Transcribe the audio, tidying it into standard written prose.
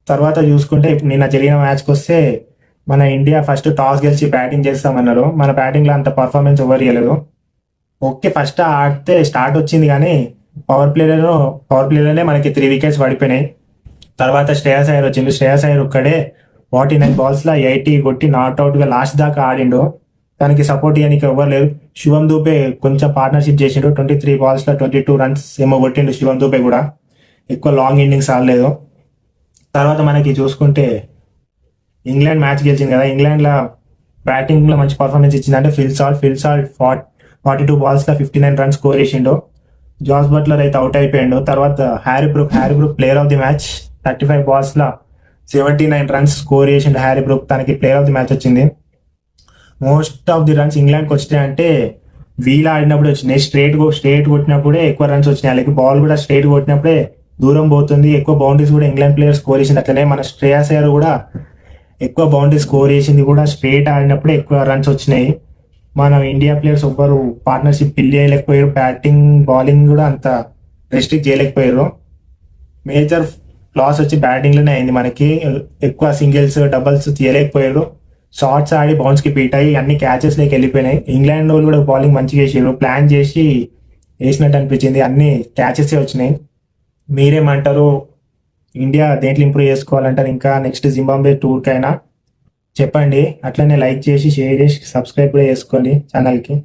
తర్వాత చూసుకుంటే ఇప్పుడు నిన్న జరిగిన మ్యాచ్కి వస్తే మన ఇండియా ఫస్ట్ టాస్ గెలిచి బ్యాటింగ్ చేస్తామన్నారు. మన బ్యాటింగ్లో అంత పర్ఫార్మెన్స్ ఎవరు ఇవ్వలేదు. ఓకే, ఫస్ట్ ఆడితే స్టార్ట్ వచ్చింది కానీ పవర్ ప్లేలోనే మనకి 3 వికెట్స్ పడిపోయినాయి. తర్వాత శ్రేయస్ అయ్యర్ వచ్చిండు. శ్రేయస్ అయ్యర్ ఒక్కడే 49 బాల్స్లో 80 కొట్టి నాట్అవుట్గా లాస్ట్ దాకా ఆడిండు. దానికి సపోర్ట్ ఇవ్వడానికి ఎవరు లేరు. శివం దూబే కొంచెం పార్ట్నర్షిప్ చేసిండు. 23 బాల్స్లో 22 రన్స్ ఏమో కొట్టిండు శివం దూబే కూడా. ఎక్కువ లాంగ్ ఇన్నింగ్స్ ఆడలేదు. తర్వాత మనకి చూసుకుంటే ఇంగ్లాండ్ మ్యాచ్ గెలిచింది కదా. ఇంగ్లాండ్లో బ్యాటింగ్లో మంచి పర్ఫార్మెన్స్ ఇచ్చిందంటే ఫిల్ సాల్ట్ 42 బాల్స్లో 59 రన్స్ స్కోర్ చేసిండు. జాస్ బట్లర్ అయితే అవుట్ అయిపోయిండు. తర్వాత Harry Brook player of the match 35 బాల్స్లో 79 రన్స్ స్కోర్ చేసిండు హ్యారీ బ్రూక్. తనకి ప్లేయర్ ఆఫ్ ది మ్యాచ్ వచ్చింది. మోస్ట్ ఆఫ్ ది రన్స్ ఇంగ్లాండ్కి వచ్చినాయంటే వీల్ ఆడినప్పుడు వచ్చినాయి. స్ట్రేట్ కొట్టినప్పుడే ఎక్కువ రన్స్ వచ్చినాయి. అలాగే బాల్ కూడా స్ట్రేట్ కొట్టినప్పుడే దూరం పోతుంది. ఎక్కువ బౌండరీస్ కూడా ఇంగ్లాండ్ ప్లేయర్ స్కోర్ చేసింది. అట్లనే మన శ్రేయస్ అయ్యర్ కూడా ఎక్కువ బౌండరీ స్కోర్ చేసింది కూడా. స్ట్రేట్ ఆడినప్పుడే ఎక్కువ రన్స్ వచ్చినాయి. మన ఇండియా ప్లేయర్స్ ఒక్కరు పార్ట్నర్షిప్ బిల్డ్ చేయలేకపోయారు. బ్యాటింగ్ బౌలింగ్ కూడా అంత రెస్ట్రిక్ట్ చేయలేకపోయారు. మేజర్ లాస్ వచ్చి బ్యాటింగ్లోనే అయింది మనకి. ఎక్కువ సింగిల్స్ డబల్స్ తీయలేకపోయారు. షార్ట్స్ ఆడి బౌన్స్కి బీట్ అయ్యి అన్ని క్యాచెస్ లేక వెళ్ళిపోయినాయి. ఇంగ్లాండ్ వాళ్ళు కూడా బౌలింగ్ మంచిగా వేసారు. ప్లాన్ చేసి వేసినట్టు అనిపించింది. అన్ని క్యాచెస్ వచ్చినాయి. మీరేమంటారు? ఇండియా దేంట్లో ఇంప్రూవ్ చేసుకోవాలంటారు? ఇంకా నెక్స్ట్ జింబాబ్వే టూర్కైనా చెప్పండి. అట్లనే లైక్ చేసి షేర్ చేసి సబ్స్క్రైబ్ కూడా చేసుకోండి ఛానల్కి.